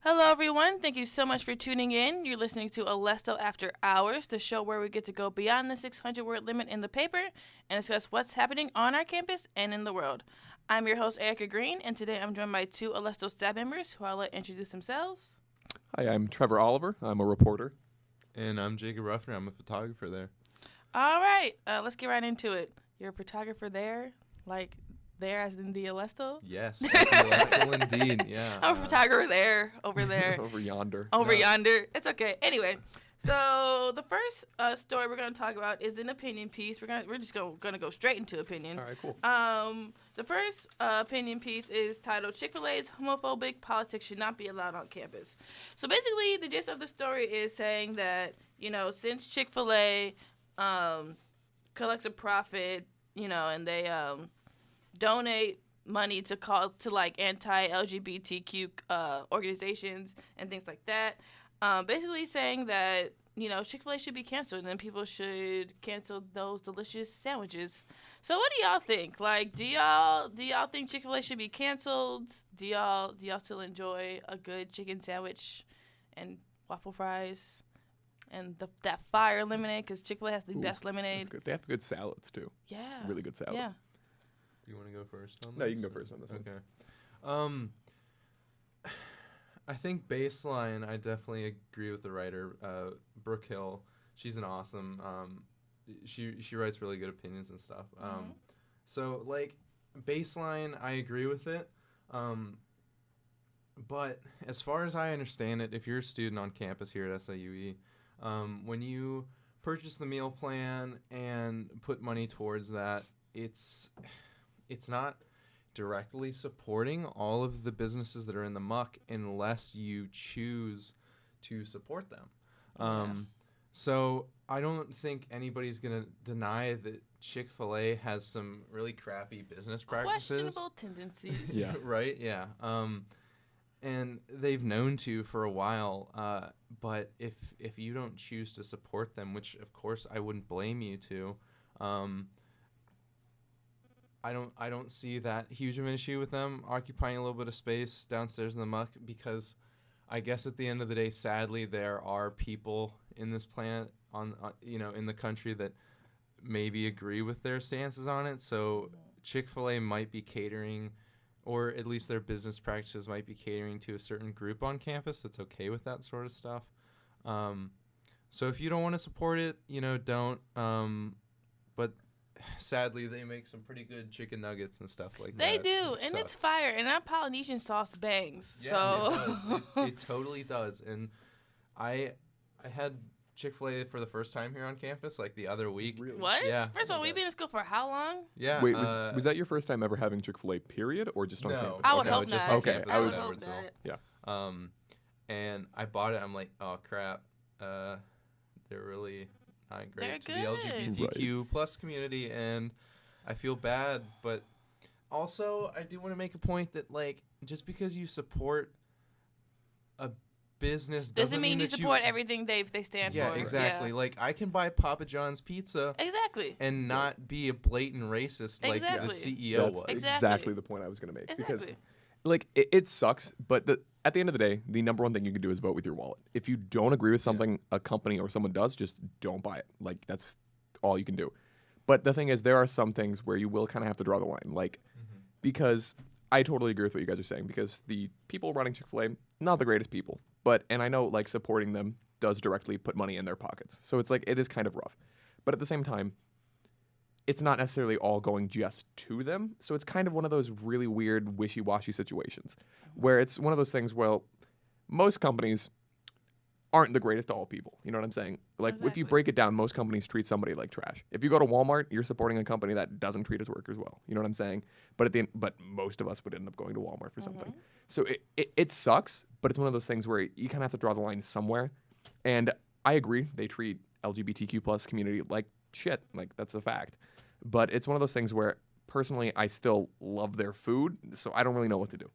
Hello, everyone. Thank you so much for tuning in. You're listening to Alestle After Hours, the show where we get to go beyond the 600-word limit in the paper and discuss what's happening on our campus and in the world. I'm your host, Erica Green, and today I'm joined by two Alestle staff members who I'll let introduce themselves. Hi, I'm Trevor Oliver. I'm a reporter. And I'm Jacob Ruffner. I'm a photographer there. All right, let's get right into it. You're a photographer there, like there as in the Alestle? Yes, Alestle indeed. Yeah. I'm a photographer there, over there. Over yonder. Over yonder. It's okay. Anyway, so the first story we're going to talk about is an opinion piece. We're just going to go straight into opinion. All right, cool. The first opinion piece is titled "Chick-fil-A's Homophobic Politics Should Not Be Allowed on Campus." So basically, the gist of the story is saying that, since Chick-fil-A collects a profit, and they donate money to anti-LGBTQ organizations and things like that. Basically saying that, Chick-fil-A should be canceled and then people should cancel those delicious sandwiches. So what do y'all think? Like, do y'all think Chick-fil-A should be canceled? Do y'all still enjoy a good chicken sandwich and waffle fries and that fire lemonade? Because Chick-fil-A has the best lemonade. That's good. They have good salads too. Yeah. Really good salads. Yeah. Do you want to go first on this? No, you can go first on this one. Okay. I think baseline, I definitely agree with the writer, Brooke Hill. She's an awesome. She writes really good opinions and stuff. So baseline, I agree with it. But as far as I understand it, if you're a student on campus here at SIUE, when you purchase the meal plan and put money towards that, it's not directly supporting all of the businesses that are in the muck unless you choose to support them. So I don't think anybody's going to deny that Chick-fil-A has some really crappy business practices. Questionable tendencies. Yeah. Right? Yeah. And they've known to for a while. But if you don't choose to support them, which of course I wouldn't blame you to, I don't see that huge of an issue with them occupying a little bit of space downstairs in the muck, because I guess at the end of the day, sadly, there are people in this planet in the country that maybe agree with their stances on it. So Chick-fil-A might be catering, or at least their business practices might be catering to a certain group on campus that's okay with that sort of stuff. So if you don't want to support it, don't. But sadly, they make some pretty good chicken nuggets and stuff like They that. do, and it's fire, and that Polynesian sauce bangs. Yeah, so it does. It totally does. And I had Chick-fil-A for the first time here on campus, the other week. Really? What? Yeah. First of all, we've been in school for how long? Yeah. Wait, was that your first time ever having Chick-fil-A, period, or just on no, campus? I would no, hope just not. on Okay, campus I in was- Edwardsville. Yeah. And I bought it. I'm like, oh crap. They're really not great They're to good. the LGBTQ plus community, and I feel bad. But also, I do want to make a point that just because you support a business Doesn't mean you that support everything they stand Yeah, for. exactly. Yeah. I can buy Papa John's pizza Exactly. and not be a blatant racist like Exactly. the CEO That's was. exactly the point I was going to make. Exactly. Because, it sucks, but at the end of the day, the number one thing you can do is vote with your wallet. If you don't agree with something a company or someone does, just don't buy it. That's all you can do. But the thing is, there are some things where you will kind of have to draw the line. Because I totally agree with what you guys are saying, because the people running Chick-fil-A, not the greatest people. And I know, supporting them does directly put money in their pockets. So it's it is kind of rough. But at the same time, it's not necessarily all going just to them. So it's kind of one of those really weird, wishy-washy situations where it's one of those things, most companies aren't the greatest to all people. You know what I'm saying? If Exactly. you break it down, most companies treat somebody like trash. If you go to Walmart, you're supporting a company that doesn't treat its workers well. You know what I'm saying? But most of us would end up going to Walmart for something. So it sucks, but it's one of those things where you kind of have to draw the line somewhere. And I agree, they treat LGBTQ plus community like shit. That's a fact. But it's one of those things where, personally, I still love their food, so I don't really know what to do.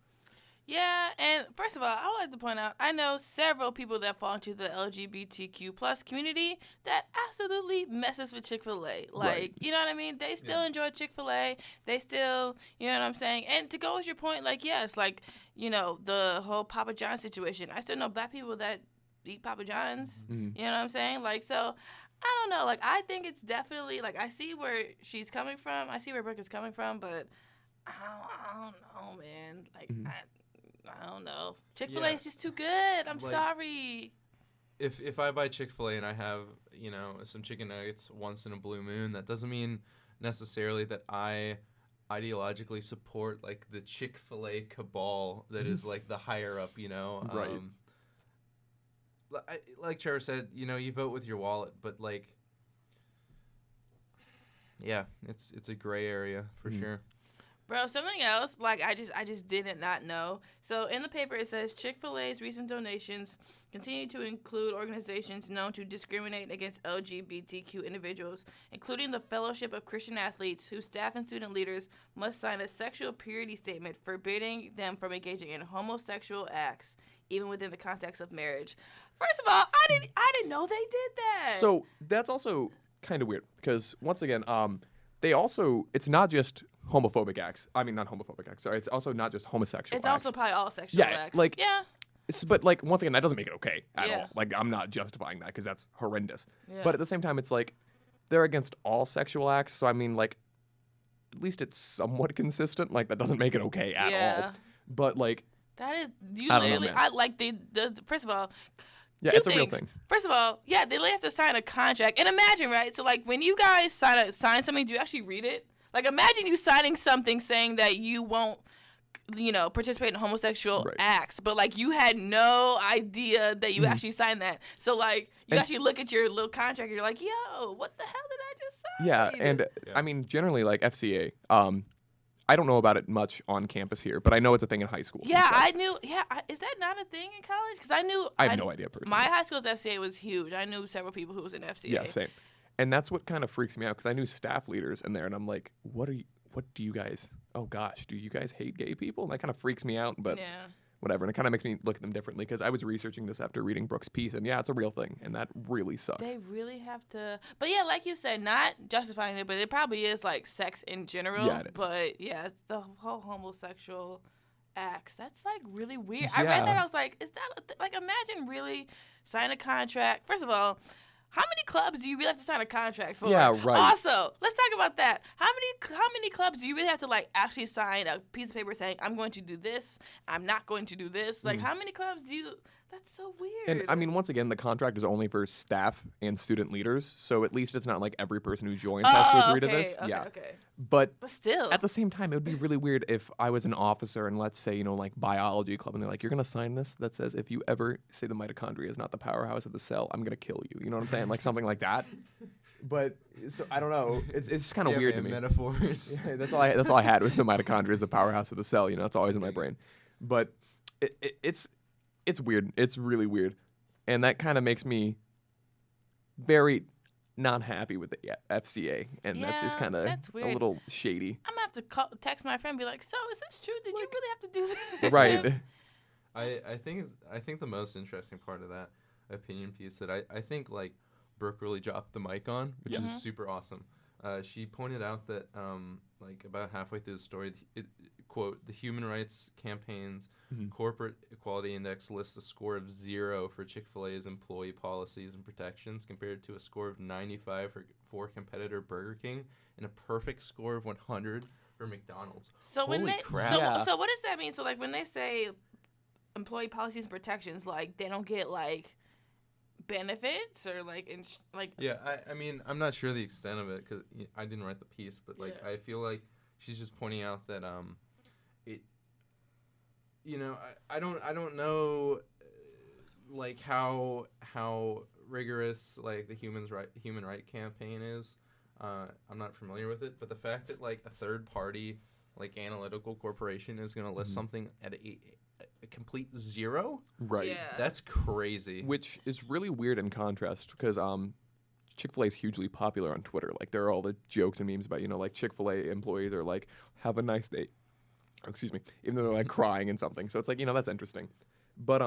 Yeah, and first of all, I would like to point out, I know several people that fall into the LGBTQ plus community that absolutely messes with Chick-fil-A. Like, Right. you know what I mean? They still enjoy Chick-fil-A. They still, you know what I'm saying? And to go with your point, like, yes, like, you know, the whole Papa John's situation. I still know black people that eat Papa John's. Mhm. You know what I'm saying? Like, so, I don't know. Like, I think it's definitely, like, I see where she's coming from. I see where Brooke is coming from, but I don't know, man. Like, Mhm. I don't know. Chick-fil-A Yeah. is just too good. I'm Like- sorry. If I buy Chick-fil-A and I have, you know, some chicken nuggets once in a blue moon, that doesn't mean necessarily that I ideologically support like the Chick-fil-A cabal that is like the higher up, you know. Right. Like Trevor said, you know, you vote with your wallet, but like, yeah, it's a gray area for Mhm. sure. Bro, something else, like I just did not know. So in the paper it says Chick-fil-A's recent donations continue to include organizations known to discriminate against LGBTQ individuals, including the Fellowship of Christian Athletes, whose staff and student leaders must sign a sexual purity statement forbidding them from engaging in homosexual acts, even within the context of marriage. First of all, I didn't know they did that. So that's also kind of weird because once again, they also it's not just homophobic acts. I mean, not homophobic acts. Sorry, it's also not just homosexual. it's acts. also probably all sexual Yeah, acts. like- yeah. But like once again, that doesn't make it okay at Yeah. all. Like I'm not justifying that because that's horrendous. Yeah. But at the same time, it's like they're against all sexual acts. So I mean, like at least it's somewhat consistent. Like that doesn't make it okay at Yeah. all. But like That is you I don't know, literally. man. I like the first of all. yeah, Two it's a real things. thing. First of all, yeah, they have to sign a contract. And imagine, right? So like when you guys sign something, do you actually read it? Like imagine you signing something saying that you won't, you know, participate in homosexual Right. acts, but like you had no idea that you Mhm. actually signed that. So like you And- actually look at your little contract and you're like, yo, what the hell did I just sign? Yeah, and Yeah. I mean generally like FCA. I don't know about it much on campus here, but I know it's a thing in high schools. and Yeah, stuff. I knew. Yeah, is that not a thing in college? Because I knew. I have no idea personally. My high school's FCA was huge. I knew several people who was in FCA. Yeah, same. And that's what kind of freaks me out because I knew staff leaders in there, and I'm like, what do you guys? Oh gosh, do you guys hate gay people? And that kind of freaks me out, but Yeah. whatever. And it kind of makes me look at them differently because I was researching this after reading Brooke's piece, and yeah, it's a real thing, and that really sucks. They really have to. But yeah, like you said, not justifying it, but it probably is like sex in general. Yeah, it is. But yeah, it's the whole homosexual acts. That's like really weird. I read Yeah. that. I was like, is that like imagine really sign a contract? First of all, how many clubs do you really have to sign a contract for? Yeah, right. Also, let's talk about that. How many clubs do you really have to like actually sign a piece of paper saying I'm going to do this, I'm not going to do this? Like how many clubs do you? That's so weird. And I mean, once again, the contract is only for staff and student leaders, so at least it's not like every person who joins has to agree to this. Okay, yeah, okay. but But still, at the same time, it would be really weird if I was an officer and let's say, you know, like biology club, and they're like, you're going to sign this that says if you ever say the mitochondria is not the powerhouse of the cell, I'm going to kill you. You know what I'm saying? Like something like that. But so, I don't know. It's just kind of weird to me. Metaphors. Yeah, that's all I had was the mitochondria is the powerhouse of the cell. You know, it's always in my brain. But it's weird. It's really weird, and that kind of makes me very not happy with the FCA, and that's just Yeah, kind of that's a weird. little shady. I'm gonna have to text my friend, and be like, "So, is this true? Did you really have to do this?" Right. I think the most interesting part of that opinion piece that I think like Brooke really dropped the mic on, which Mhm. is super awesome. She pointed out that like about halfway through the story, quote, the Human Rights Campaign's Mhm. Corporate Equality Index lists a score of 0 for Chick-fil-A's employee policies and protections compared to a score of 95 for competitor Burger King and a perfect score of 100 for McDonald's. So when Holy they, crap. so, Yeah. so what does that mean? So like when they say employee policies and protections, like they don't get like benefits or like like Yeah, I mean, I'm not sure the extent of it because I didn't write the piece, but like Yeah. I feel like she's just pointing out that it, you know, I don't know, like how rigorous like the human right campaign is. I'm not familiar with it, but the fact that like a third party like analytical corporation is going to list Mhm. something at a complete 0, Right. Yeah. that's crazy. Which is really weird in contrast because Chick-fil-A is hugely popular on Twitter. Like there are all the jokes and memes about, you know, like Chick-fil-A employees are like, have a nice day. Excuse me. Even though they're like crying and something. So it's like, that's interesting. But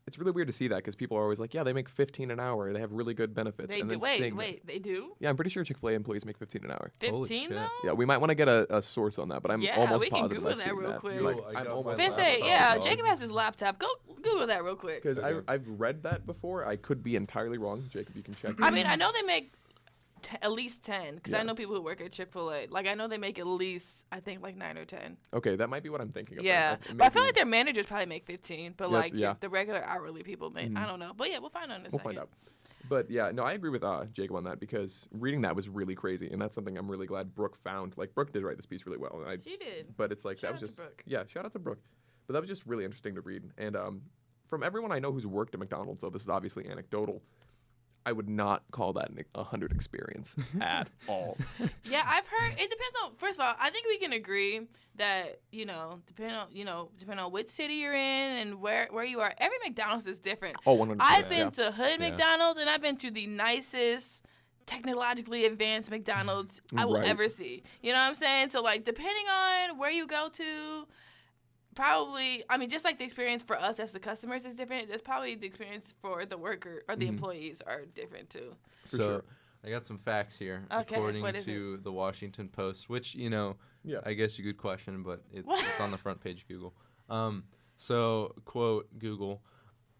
it's really weird to see that because people are always like, yeah, they make $15 an hour. They have really good benefits. They and do. then Wait, they do? Yeah, I'm pretty sure Chick-fil-A employees make $15 an hour. 15 though? Yeah, we might want to get a source on that, but I'm almost we can positive Google I've that seen real that. quick. Like, Yo, I I'm got almost my Vince, laptop. yeah, dog. Jacob has his laptop. Go Google that real quick. because Okay. I've read that before. I could be entirely wrong. Jacob, you can check. I mean, I know they make at least 10 because I Yeah. know people who work at Chick-fil-A. Like, I know they make at least, I think, like 9 or 10. Okay, that might be what I'm thinking of. Yeah. then. But I feel Maybe- like their managers probably make 15. But, Yes, like, yeah. the regular hourly people make, Mhm. I don't know. But, yeah, we'll find out in a We'll second. find out. But yeah, no, I agree with Jacob on that because reading that was really crazy, and that's something I'm really glad Brooke found. Like Brooke did write this piece really well, and She did. but it's like Shout that was out to just Brooke. shout out to Brooke. But that was just really interesting to read, and from everyone I know who's worked at McDonald's, so this is obviously anecdotal. I would not call that an 100 experience at all. Yeah, I've heard it depends on. First of all, I think we can agree that depending on which city you're in and where you are, every McDonald's is different. Oh, 100%. I've been yeah. to hood Yeah. McDonald's and I've been to the nicest, technologically advanced McDonald's I will Right. ever see. You know what I'm saying? So like, depending on where you go to. Probably, I mean, just like the experience for us as the customers is different, that's probably the experience for the worker or the employees are different too. For So sure. I got some facts here, Okay, according what is to the Washington Post, which Yeah. I guess you could question, but it's What? it's on the front page of Google. So quote Google,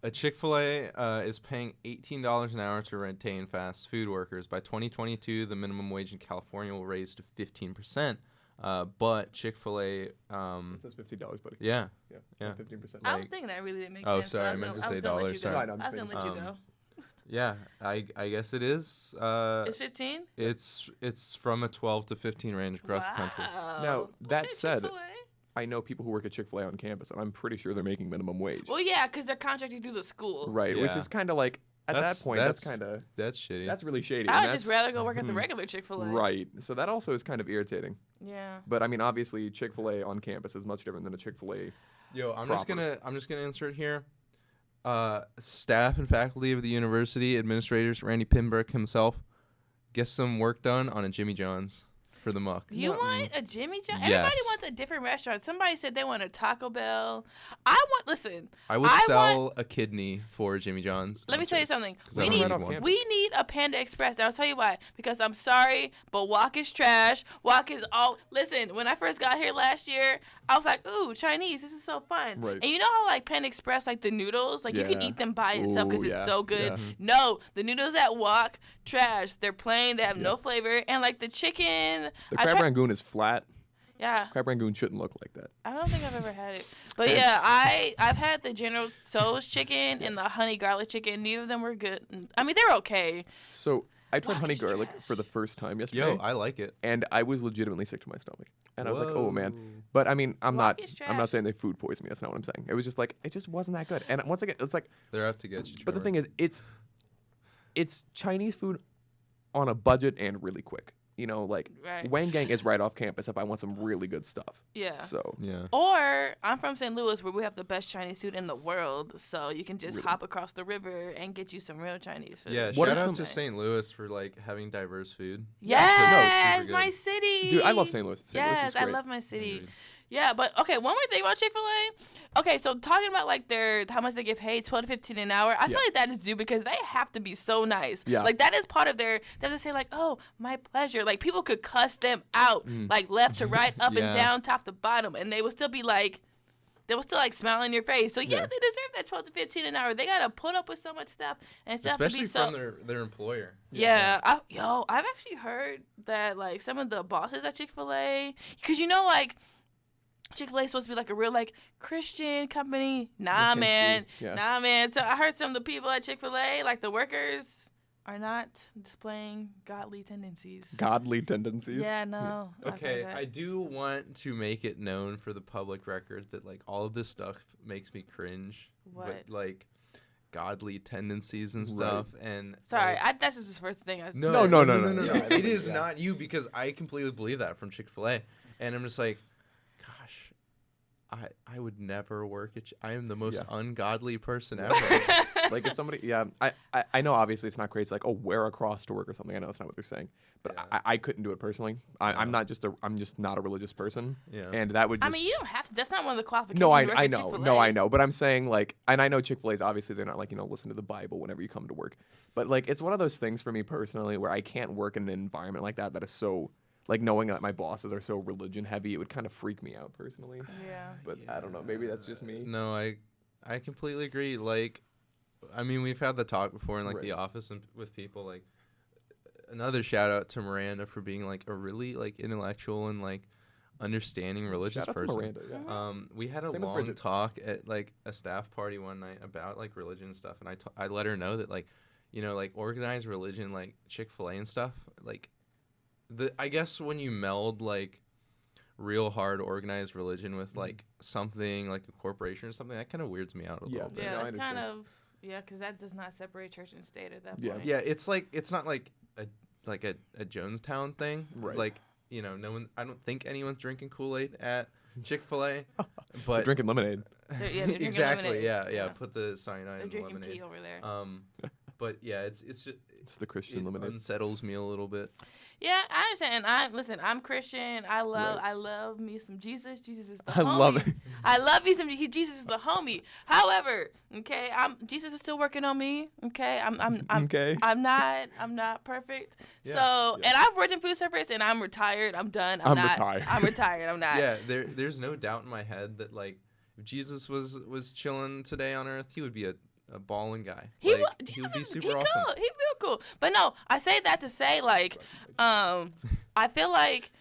a Chick-fil-A is paying $18 an hour to retain fast food workers. By 2022, the minimum wage in California will raise to 15%. But Chick-fil-A, It says $50, buddy. yeah, Yeah. Yeah. 15%. I was Like- thinking that really didn't make Oh, sense. but sorry, I I was meant to gonna- say I was gonna let dollars, you sorry. go. Right, I'm I was just gonna let you making- go. yeah. I guess it is. It's 15. It's from a 12 to 15 range across the country. Now, that Okay, said- Chick-fil-A. I know people who work at Chick-fil-A on campus, and I'm pretty sure they're making minimum wage. Well, yeah, because they're contracting through the school. Right, which Yeah. is kind of like, at That's- that point, that's that's- kind of, That's shitty. that's really shady. I and would just that's- rather go work at the regular Chick-fil-A. Right. So that also is kind of irritating. Yeah. But I mean, obviously, Chick-fil-A on campus is much different than a Chick-fil-A. Yo, I'm proper. just gonna insert here. Staff and faculty of the university, administrators, Randy Pinbrook himself, gets some work done on a Jimmy John's for the muck. You No. want a Jimmy John? Yes. Everybody wants a different restaurant. Somebody said they want a Taco Bell. Listen, I would I sell a kidney for Jimmy John's. let me tell you something. 'Cause We I don't need, need off one. campus. we need a Panda Express. Now, I'll tell you why. Because I'm sorry, but Wok is trash. Wok is all. Listen, when I first got here last year, I was like, ooh, Chinese. This is so fun. Right. And you know how, like, Panda Express, like, the noodles, like, you can Yeah. eat them by itself because Ooh, it's yeah, so good. yeah. No, the noodles at Wok, trash. They're plain. They have no flavor. And, like, the chicken. The I crab tried- rangoon is flat. Yeah. Crab rangoon shouldn't look like that. I don't think I've ever had it. But yeah, I've had the General Tso's chicken and the honey garlic chicken. Neither of them were good. I mean, they're okay. So I tried Wok honey is garlic trash. for the first time yesterday, Yo, I like it. and I was legitimately sick to my stomach. And I was like, oh man. Whoa. But I mean, I'm Wok not is I'm not trash. saying they food poisoned me. That's not what I'm saying. It was just like it just wasn't that good. And once again, it's like, They're out to get you. but the Trevor. thing is, it's Chinese food on a budget and really quick. You know, like Right. Wang Gang is right off campus if I want some really good stuff. Yeah. So Yeah. Or I'm from St. Louis where we have the best Chinese food in the world. So you can just Really? hop across the river and get you some real Chinese food. Yeah, What shout are out some- to St. Louis for like having diverse food. Yes, super my good. city. dude, I love St. Louis. St. Louis Yes, is I great. love my city. Agreed. Yeah, but okay, one more thing about Chick-fil-A. Okay, so talking about like how much they get paid, 12 to 15 an hour. I feel Yeah. like that is due because they have to be so nice. Yeah. Like that is part of they have to say like, oh, my pleasure. Like people could cuss them out, like left to right, up Yeah. and down, top to bottom, and they would still be like, smile in your face. So yeah, Yeah. they deserve that 12 to 15 an hour. They gotta put up with so much stuff and stuff to Especially be so. from their employer. Yeah, I've actually heard that like some of the bosses at Chick-fil-A, because like Chick-fil-A is supposed to be like a real like Christian company. Nah, Christian man, food, yeah. nah, man. So I heard some of the people at Chick-fil-A, like the workers, are not displaying godly tendencies. Godly tendencies. Yeah, no. I've heard Okay, that. I do want to make it known for the public record that like all of this stuff makes me cringe. What? But, like godly tendencies and stuff and Sorry, like, that's just the first thing I said. No. Yeah, It is yeah. not you because I completely believe that from Chick-fil-A. And I'm just like, gosh, I would never work at. I am the most Yeah. ungodly person ever. Like if somebody, I know obviously it's not crazy. Like, oh, wear a cross to work or something. I know that's not what they're saying, but Yeah. I couldn't do it personally. I'm just not a religious person, Yeah. and that would. I Just, mean, you don't have to. That's not one of the qualifications. no, to I work I at know, Chick-fil-A. no, I know, but I'm saying like, and I know Chick-fil-A's obviously they're not like listen to the Bible whenever you come to work, but like it's one of those things for me personally where I can't work in an environment like that is so. Like knowing that my bosses are so religion heavy, it would kind of freak me out personally. Yeah. But I don't know, maybe that's just me. No, I completely agree. Like, I mean, we've had the talk before in like the Right. office and with people. Like, another shout out to Miranda for being like a really like intellectual and like understanding religious Shout out person. to Miranda, yeah. We had a Same with long Bridget. talk at like a staff party one night about like religion and stuff, and I let her know that like, like organized religion, like Chick-fil-A and stuff, like I guess when you meld like real hard organized religion with like something like a corporation or something, that kind of weirds me out a little bit. Yeah, No, I it's kind understand. of because that does not separate church and state at that Yeah. point. Yeah, it's like it's not like a Jonestown thing. Right. Like, no one. I don't think anyone's drinking Kool-Aid at Chick-fil-A, They're but drinking lemonade. They're drinking exactly. lemonade. Yeah. Put the cyanide They're in the drinking lemonade. tea over there. But yeah, it's just It's the Christian it lemonade. unsettles me a little bit. Yeah, I understand. And I'm Christian. I love me some Jesus. Jesus is the I homie. love it. I love me some. Jesus is the homie. However, okay, Jesus is still working on me. Okay, I'm Okay. I'm not perfect. Yeah, So, yeah. and I've worked in food service, and I'm retired. I'm done. I'm not, retired. I'm retired. I'm not. Yeah, there's no doubt in my head that like if Jesus was chilling today on Earth, he would be a balling guy. He like, would. he would be Jesus, super he awesome. cool. He'd be real cool. But no, I say that to say like, I feel like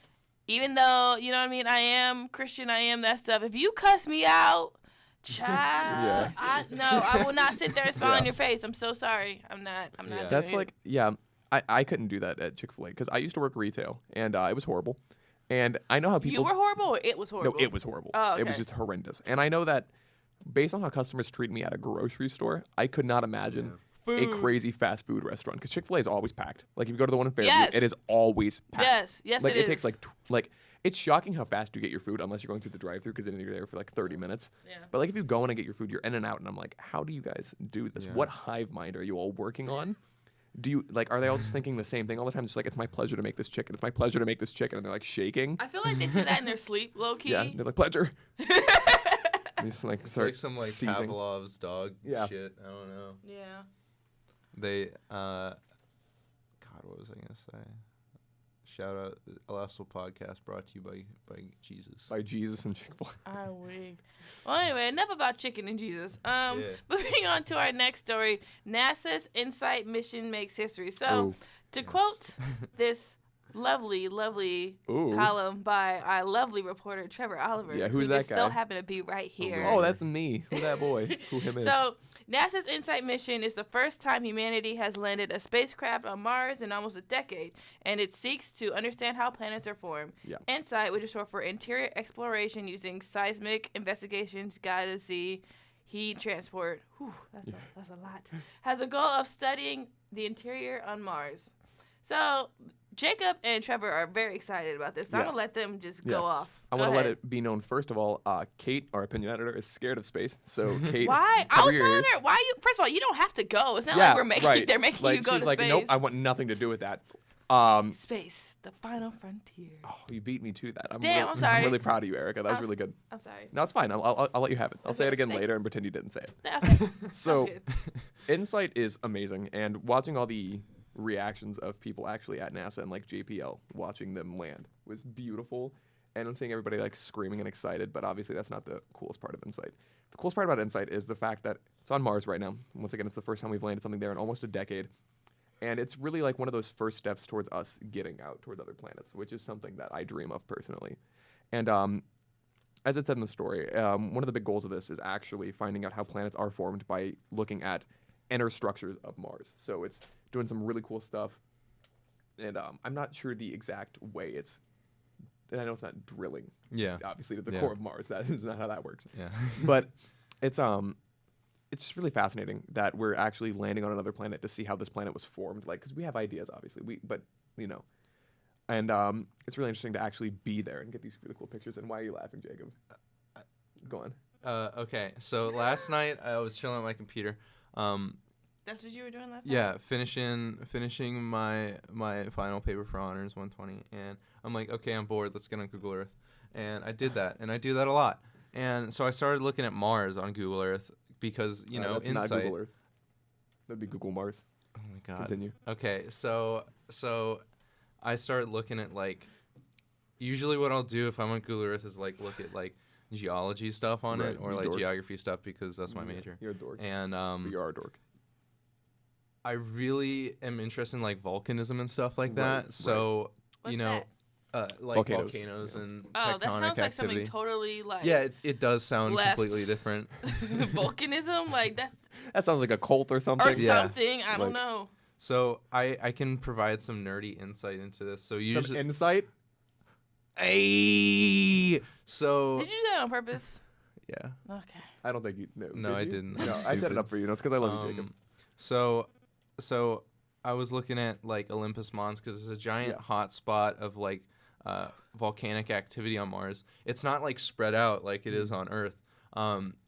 even though I mean, I am Christian, I am that stuff. If you cuss me out, child, I will not sit there and smile in your face. I'm so sorry. I'm not. Yeah. Doing That's it. like, I couldn't do that at Chick-fil-A because I used to work retail and it was horrible. And I know how people. You were horrible, or it was horrible. No, it was horrible. Oh, It was okay. just horrendous. And I know that based on how customers treat me at a grocery store, I could not imagine a crazy fast food restaurant because Chick-fil-A is always packed. Like if you go to the one in Fairview, Yes. it is always packed. Yes, like it takes is. like it's shocking how fast you get your food unless you're going through the drive-through because then you're there for like 30 minutes. Yeah. But like if you go in and get your food, you're in and out, and I'm like, how do you guys do this? Yeah. What hive mind are you all working on? Do you are they all just thinking the same thing all the time? Just like it's my pleasure to make this chicken. It's my pleasure to make this chicken, and they're like shaking. I feel like they say that in their sleep, low key. Yeah, they're like pleasure. And just like It's start like some like seizing. Pavlov's dog Yeah. shit. I don't know. Yeah. They God, what was I gonna say? Shout out Alestle podcast brought to you by Jesus. By Jesus and Chick-fil-A. I'm weak. Well, anyway, enough about chicken and Jesus. Yeah. Moving on to our next story. NASA's InSight mission makes history. So, Ooh. to quote this lovely Ooh. column by our lovely reporter Trevor Oliver, Yeah, who who's that just so guy? happened to be right here. Oh, that's me. Who that boy? Who him is? So, NASA's InSight mission is the first time humanity has landed a spacecraft on Mars in almost a decade, and it seeks to understand how planets are formed. Yeah. InSight, which is short for Interior Exploration using Seismic Investigations, Guided Sea, Heat Transport, that's a lot, has a goal of studying the interior on Mars. So, Jacob and Trevor are very excited about this, so I'm Yeah. going to let them just Yeah. go off. I Go want to let ahead. it be known, first of all, Kate, our opinion editor, is scared of space. So, Kate. Why? I cover was your telling ears. her, why you? First of all, you don't have to go. It's not Yeah, like we're making. right. They're making like, you go she's to like, space. nope, I want nothing to do with that. Space, the final frontier. Oh, you beat me to that. Damn, I'm sorry. I'm really proud of you, Erica. That was I'm really good. I'm sorry. No, it's fine. I'll let you have it. I'll say it Okay, again thank- later and pretend you didn't say it. Okay. So, good. InSight is amazing, and watching all the reactions of people actually at NASA and like JPL watching them land was beautiful, and I'm seeing everybody like screaming and excited. But obviously, that's not the coolest part of InSight. The coolest part about InSight is the fact that it's on Mars right now. Once again, it's the first time we've landed something there in almost a decade, and it's really like one of those first steps towards us getting out towards other planets, which is something that I dream of personally. And as it said in the story, one of the big goals of this is actually finding out how planets are formed by looking at inner structures of Mars. So it's doing some really cool stuff. And I'm not sure the exact way it's, and I know it's not drilling, Yeah. obviously, to the Yeah. core of Mars. That is not how that works. Yeah. But it's just really fascinating that we're actually landing on another planet to see how this planet was formed. Like, because we have ideas, obviously, and it's really interesting to actually be there and get these really cool pictures. And why are you laughing, Jacob? Go on. Okay, so last night I was chilling at my computer. That's what you were doing last night? Yeah, finishing my final paper for honors 120, and I'm like, okay, I'm bored. Let's get on Google Earth, and I did that, and I do that a lot. And so I started looking at Mars on Google Earth because That's Insight. not Google Earth. That'd be Google Mars. Oh my god. Continue. Okay, so I started looking at like, usually what I'll do if I'm on Google Earth is like look at like geology stuff on it or you like dork. geography stuff because that's my major. You're a dork. And But you are a dork. I really am interested in like volcanism and stuff like Right, that. So What's you know, that? like Volcanoes, volcanoes and Oh, tectonic that sounds like activity. something totally like Yeah, it does sound left. completely different. volcanism, like that's That sounds like a cult or something. or Yeah. something. I don't Like- know. So I can provide some nerdy insight into this. So Some usually, insight. so Did you do that on purpose? yeah. Okay. I don't think you. No, No, did I you? didn't. No, I'm I set it stupid. up for you. No, it's because I love you, Jacob. So I was looking at like Olympus Mons because it's a giant hot spot of like volcanic activity on Mars. It's not like spread out like it is on Earth.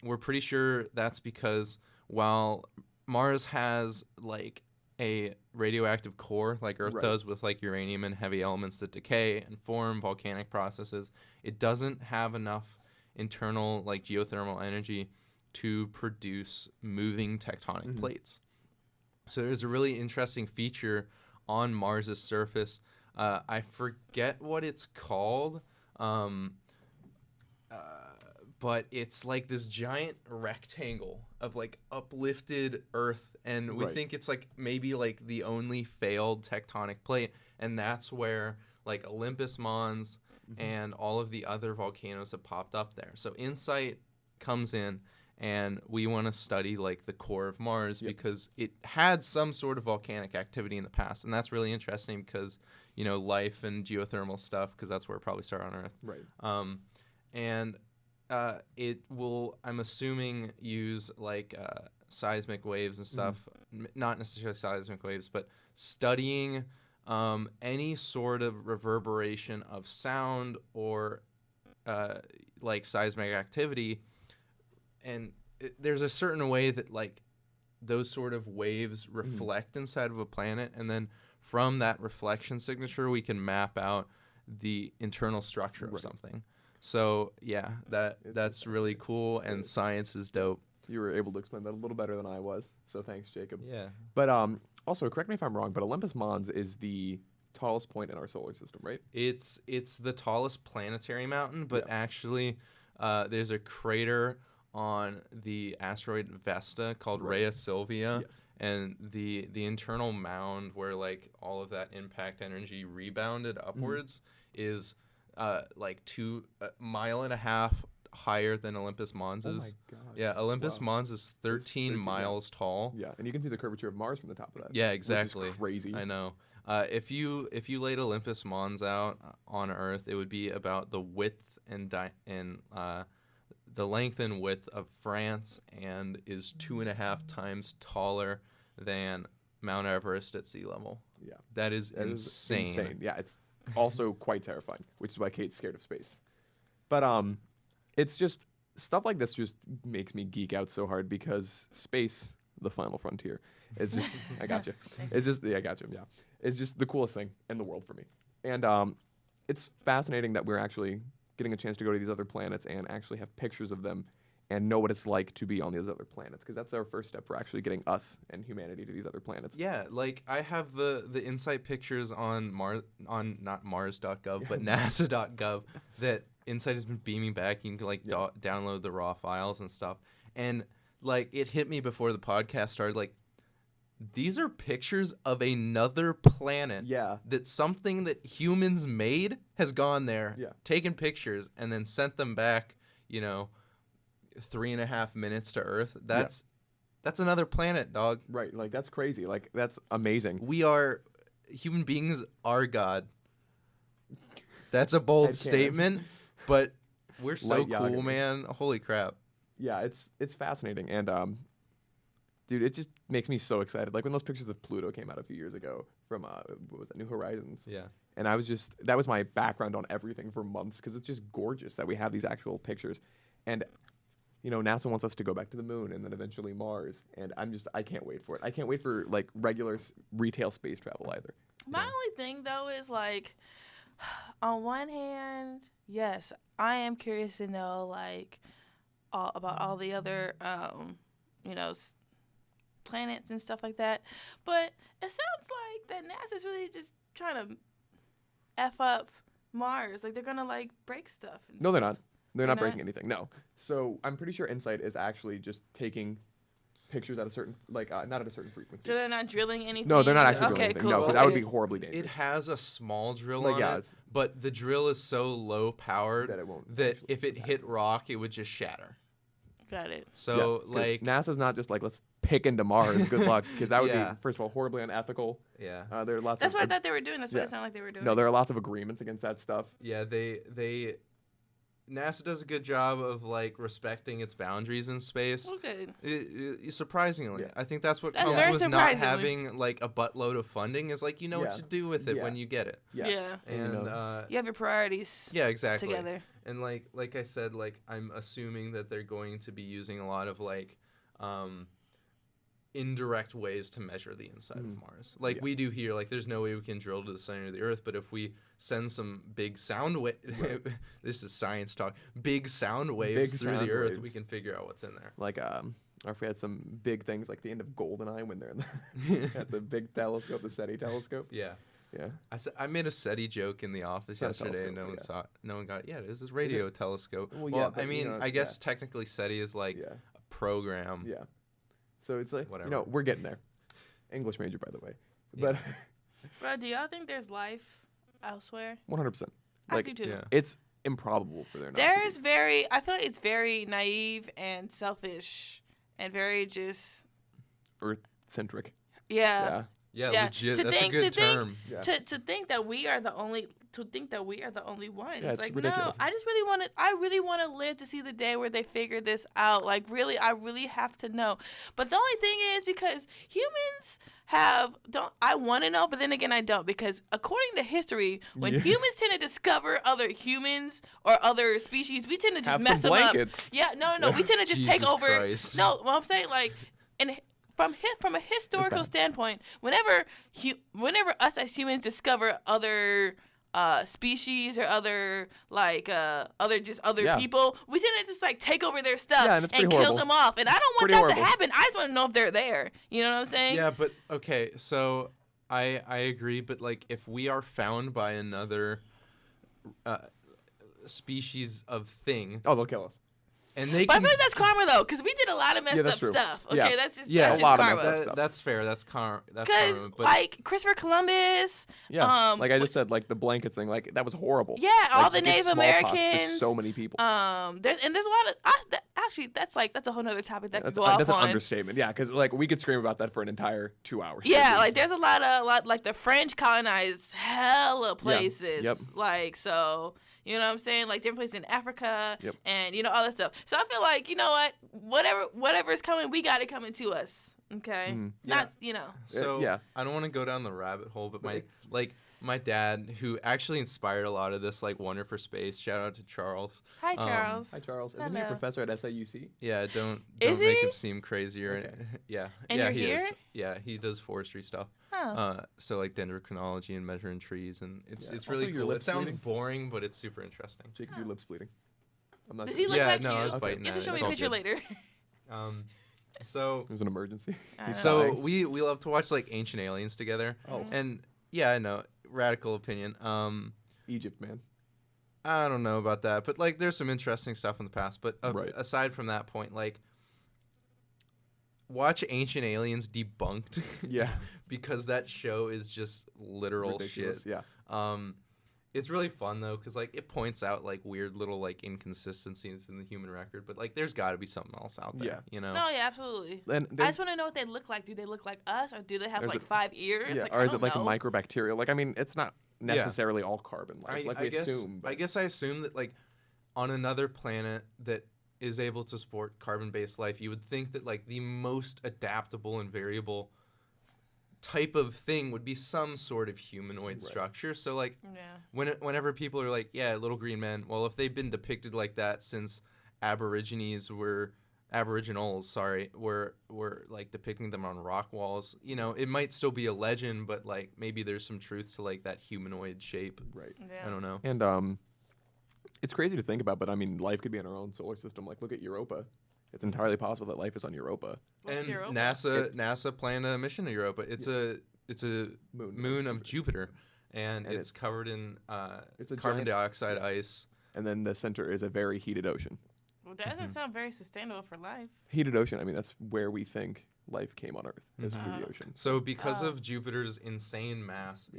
We're pretty sure that's because while Mars has like a radioactive core like Earth Right. does with like uranium and heavy elements that decay and form volcanic processes, it doesn't have enough internal like geothermal energy to produce moving tectonic plates. So there's a really interesting feature on Mars's surface. I forget what it's called, but it's like this giant rectangle of like uplifted Earth, and we Right. think it's like maybe like the only failed tectonic plate, and that's where like Olympus Mons and all of the other volcanoes have popped up there. So InSight comes in, and we want to study like the core of Mars because it had some sort of volcanic activity in the past, and that's really interesting because life and geothermal stuff, because that's where it probably started on Earth. Right. And it will, I'm assuming, use like seismic waves and stuff. Not necessarily seismic waves, but studying any sort of reverberation of sound or like seismic activity. And there's a certain way that like those sort of waves reflect inside of a planet, and then from that reflection signature we can map out the internal structure of something. So yeah, that's really cool, and science is dope. You were able to explain that a little better than I was, so thanks, Jacob. Yeah. But also, correct me if I'm wrong, but Olympus Mons is the tallest point in our solar system, right? It's the tallest planetary mountain, but actually there's a crater on the asteroid Vesta called Rhea Silvia, Yes. and the internal mound where like all of that impact energy rebounded upwards is like 2.5 miles higher than Olympus Mons Oh is. my god. Yeah, Olympus Wow. Mons is 13 yeah. miles tall. Yeah, and you can see the curvature of Mars from the top of that. Yeah, exactly. Which is crazy. I know. If you laid Olympus Mons out on Earth, it would be about the width and the length and width of France, and is 2.5 times taller than Mount Everest at sea level. Yeah. That is That is insane. Yeah, it's also quite terrifying, which is why Kate's scared of space. But it's just stuff like this just makes me geek out so hard because space, the final frontier, is just I got you. It's just I got you. Yeah, it's just the coolest thing in the world for me, and it's fascinating that we're actually getting a chance to go to these other planets and actually have pictures of them and know what it's like to be on these other planets, because that's our first step for actually getting us and humanity to these other planets. Yeah, like I have the InSight pictures on not Mars.gov but NASA.gov that InSight has been beaming back. You can like download the raw files and stuff, and like it hit me before the podcast started, like these are pictures of another planet. Yeah. That something that humans made has gone there, taken pictures, and then sent them back, 3.5 minutes to Earth. That's another planet, dog. Right, like that's crazy. Like that's amazing. Human beings are God. That's a bold statement, but we're so Light cool, Yagami. man. Holy crap. Yeah, it's fascinating, and dude, it just makes me so excited. Like when those pictures of Pluto came out a few years ago from what was that, New Horizons? Yeah. And that was my background on everything for months, because it's just gorgeous that we have these actual pictures. And NASA wants us to go back to the moon and then eventually Mars. And I can't wait for it. I can't wait for like regular retail space travel either. My only thing though is like, on one hand, yes, I am curious to know like about all the other planets and stuff like that. But it sounds like that NASA's really just trying to F up Mars. Like they're gonna like break stuff. No, they're not. They're not breaking anything. No. So I'm pretty sure InSight is actually just taking pictures at a certain not at a certain frequency. So they're not drilling anything. No, they're not actually drilling anything. Cool. No, because that would be horribly dangerous. It has a small drill Like, on yeah, it, but the drill is so low powered that it won't. that if it hit rock, it would just shatter. Got it. So like NASA's not just like let's pick into Mars. Good luck, because that would Yeah. be first of all horribly unethical. yeah. There are lots. That's of what I thought they were doing. That's what it sounded like they were doing. No, there are lots of agreements against that stuff. Yeah, they NASA does a good job of like respecting its boundaries in space. Okay. Surprisingly, Yeah. I think that's what That's comes very with not surprisingly. having like a buttload of funding is like what Yeah. to do with it Yeah. when you get it. Yeah. And You have your priorities. yeah, exactly. Together. And like I said, like I'm assuming that they're going to be using a lot of like indirect ways to measure the inside of Mars. Like we do here, like there's no way we can drill to the center of the Earth, but if we send some big sound this is science talk, big sound waves through the Earth, we can figure out what's in there. Like or if we had some big things like the end of GoldenEye when they're in at the big telescope, the SETI telescope. Yeah. Yeah. I made a SETI joke in the office It's not a yesterday, and telescope, no one yeah. saw it. No one got it. Yeah, it is this radio telescope. Well, Well, yeah, but, I mean, I guess technically SETI is like Yeah. a program. Yeah. So it's like Whatever. we're getting there. English major, by the way. But Bro, do y'all think there's life elsewhere? 100%. I Like do too. yeah. it's improbable for there not to There's be. I feel like it's very naive and selfish and very just, Earth-centric. yeah. Yeah, Yeah, legit. to That's think- a good to think- term. Yeah. To think that we are the only ones. Yeah, it's like ridiculous. no, I really want to live to see the day where they figure this out. Like really, I really have to know. But the only thing is because humans I want to know, but then again I don't, because according to history, when Yeah. humans tend to discover other humans or other species, we tend to just Have mess some them blankets. up. Yeah, no, we tend to just take Jesus over. Christ. No, what I'm saying, like, and from a historical standpoint, whenever us as humans discover other species or other Yeah. people, we tend to just like take over their stuff Yeah, and it's pretty kill horrible. them off. And I don't want Pretty that horrible. to happen. I just want to know if they're there. You know what I'm saying? Yeah, but okay, so I agree, but like if we are found by another species of thing, Oh, they'll kill us. and they But I can feel like that's karma though, because we did a lot of messed that's up true. stuff. Okay, Yeah. that's just Yeah, that's a just lot of karma. messed up stuff. that's fair. That's karma. Because But like Christopher Columbus, Yeah. Like I just said, like the blankets thing, like that was horrible. yeah, Like, all just the get Native smallpox to Americans. so many people. There's a lot of actually that's a whole nother topic that could That's, go off that's an on. understatement. Yeah, because like we could scream about that for an entire 2 hours. Yeah, like there's a lot like the French colonized hella places. Yep. Like so, you know what I'm saying? Like different places in Africa Yep. and all that stuff. So I feel like, you know what? Whatever is coming, we got it coming to us. Okay? Not, So yeah. I don't want to go down the rabbit hole, but my dad, who actually inspired a lot of this, like Wonder for Space. Shout out to Charles. Hi Charles. Hi, Charles. Isn't he a Hello. professor at SIUC? Yeah, don't Is make he? him seem crazier. Okay. Yeah, And yeah, you're he is. here? Yeah, he does forestry stuff. Oh. So like dendrochronology and measuring trees, and it's Also, really your cool. It lips sounds bleeding? boring, but it's super interesting. Jacob, your lips bleeding. I'm not Does sure. he look Yeah, like no, you? I was Okay. biting You have to at show it. me It's a all picture good. later. So It was an emergency. I He's know. so dying. we love to watch like Ancient Aliens together. Oh. And yeah, I know, radical opinion. Egypt, man. I don't know about that, but like there's some interesting stuff in the past. But Right. aside from that point, like watch Ancient Aliens Debunked. Yeah. Because that show is just literal Ridiculous. shit. Yeah. It's really fun though, because like it points out like weird little like inconsistencies in the human record, but like there's got to be something else out there. Yeah. You know. No, yeah, absolutely. And I there's- just want to know what they look like. Do they look like us, or do they have Or is like it- 5 ears? Yeah. Like, Or I is it don't like know. a microbacterial? Like I mean, it's not necessarily all carbon. Like we guess, assume. I but- guess I assume that like on another planet that is able to support carbon-based life, you would think that like the most adaptable and variable type of thing would be some sort of humanoid structure. So like Yeah. whenever people are like, yeah, little green men, well, if they've been depicted like that since Aboriginals, were like depicting them on rock walls. You know, it might still be a legend, but like maybe there's some truth to like that humanoid shape. Right. Yeah. I don't know. And it's crazy to think about, but I mean, life could be in our own solar system. Like, look at Europa. It's entirely possible that life is on Europa. What's And Europa? NASA planned a mission to Europa. It's a moon of Jupiter, and it's covered in it's a carbon giant- dioxide ice. And then the center is a very heated ocean. Well, that doesn't sound very sustainable for life. Heated ocean, I mean, that's where we think life came on Earth, is through Mhm. the ocean. So because of Jupiter's insane mass,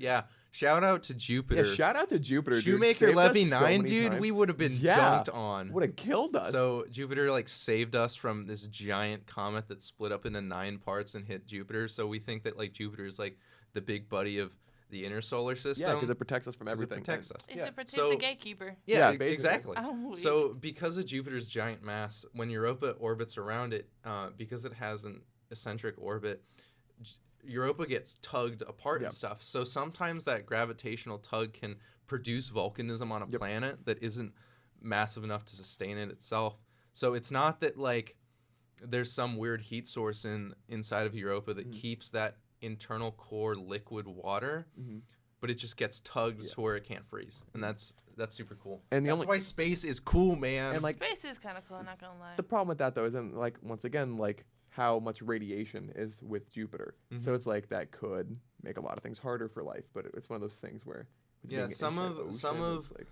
shout out to Jupiter. Yeah, shout out to Jupiter, Shoemaker dude. Levy Saved us 9, so dude, many we times. would have been Yeah. dunked on. Would have killed us. So Jupiter like saved us from this giant comet that split up into 9 parts and hit Jupiter. So we think that like Jupiter is like the big buddy of the inner solar system. yeah, because it protects us from 'cause everything. It protects us. It Yeah. protects So- the gatekeeper. Yeah, Yeah, basically. exactly. I'm weak. So because of Jupiter's giant mass, when Europa orbits around it, because it has an eccentric orbit, Europa gets tugged apart Yep. and stuff. So sometimes that gravitational tug can produce volcanism on a Yep. planet that isn't massive enough to sustain it itself. So it's not that like there's some weird heat source inside of Europa that keeps that internal core liquid water. Mhm. But it just gets tugged Yeah. to where it can't freeze, and that's super cool. And the that's only- why space is cool, man. And like Space is kind of cool, not gonna lie. the problem with that though is then like once again like how much radiation is with Jupiter. So Mhm. it's like that could make a lot of things harder for life, but it's one of those things where with Yeah, being some inside of- some ocean, of- it's like,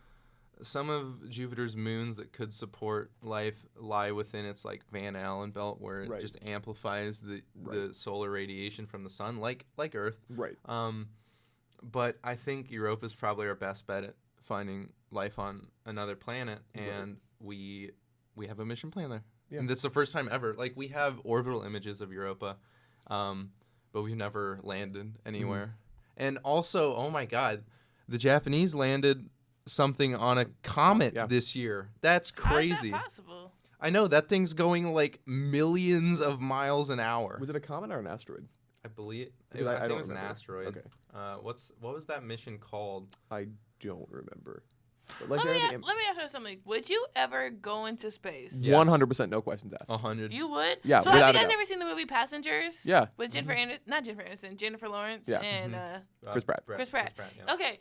Some of Jupiter's moons that could support life lie within its like Van Allen belt, where it Right. just amplifies the Right. solar radiation from the sun, like Earth. right. But I think Europa's probably our best bet at finding life on another planet, Right. and we have a mission plan there. Yeah. And that's the first time ever. Like we have orbital images of Europa, but we've never landed anywhere. Mm-hmm. And also, oh my God, the Japanese landed something on a comet Yeah. this year. That's How is crazy. that possible? I know that thing's going like millions of miles an hour. Was it a comet or an asteroid? I believe Because I I think don't it was an remember. asteroid. Okay. What was that mission called? I don't remember. But like Let me, there let me ask you something. Would you ever go into space? Yes. 100% no questions asked. 100. You would? Yeah, So have without you a guys doubt. ever seen the movie Passengers? Yeah. With not Jennifer Aniston, Jennifer Lawrence Yeah. and Chris Pratt. Chris Pratt. yeah. Okay.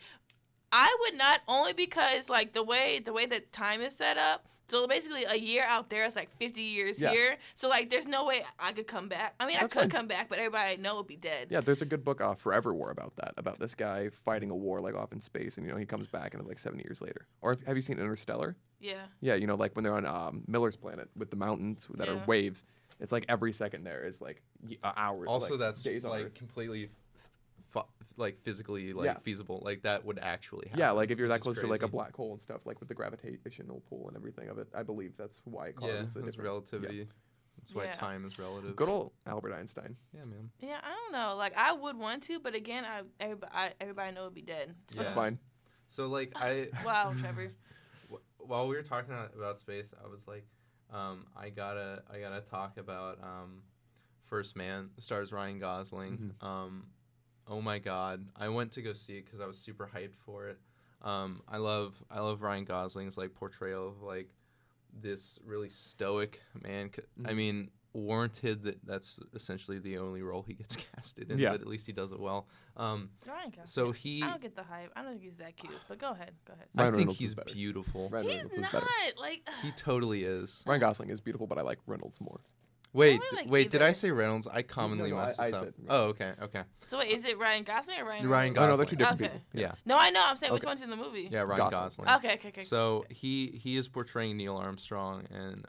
I would not, only because like the way that time is set up. So basically a year out there is like 50 years Yeah. here. So like there's no way I could come back. I mean, That's I could fine. come back, but everybody I know would be dead. Yeah, there's a good book, Forever War, about that. About this guy fighting a war like off in space, and he comes back and it's like 70 years later. Or have you seen Interstellar? Yeah. Yeah, like when they're on Miller's planet with the mountains that are Yeah. waves. It's like every second there is like hours. Also, like, that's days on like Earth. completely like physically Yeah. feasible. Like that would actually happen. Yeah, like if you're that which is close to like a crazy. black hole and stuff, like with the gravitational pull and everything of it, I believe that's why it causes Yeah, the that's different. relativity. That's why Yeah. time is relative. Good old Albert Einstein. Yeah, man. Yeah, I don't know. Like I would want to, but again, everybody know would be dead. So. That's Yeah. fine. So like I Wow, Trevor. while we were talking about space, I was like, I gotta talk about First Man. It stars Ryan Gosling. Oh my God, I went to go see it because I was super hyped for it. I love Ryan Gosling's like portrayal of like this really stoic man. I mean, warranted that's essentially the only role he gets casted in, Yeah. but at least he does it well. Ryan Gosling. So I don't get the hype. I don't think he's that cute. But go ahead. I Ryan think Reynolds is he's better. beautiful. Ryan He's Reynolds is not better. like. He totally is. Ryan Gosling is beautiful, but I like Reynolds more. Wait, I like wait, did I either. say Reynolds? I commonly No, mess I this up. said Oh, okay. So wait, is it Ryan Gosling or Ryan? Ryan Reynolds? Oh no, they're Gosling. two different Okay. people. Yeah. No, I know. I'm saying which Okay. one's in the movie. Yeah, Ryan Gosling. Gosling. Okay. So he is portraying Neil Armstrong and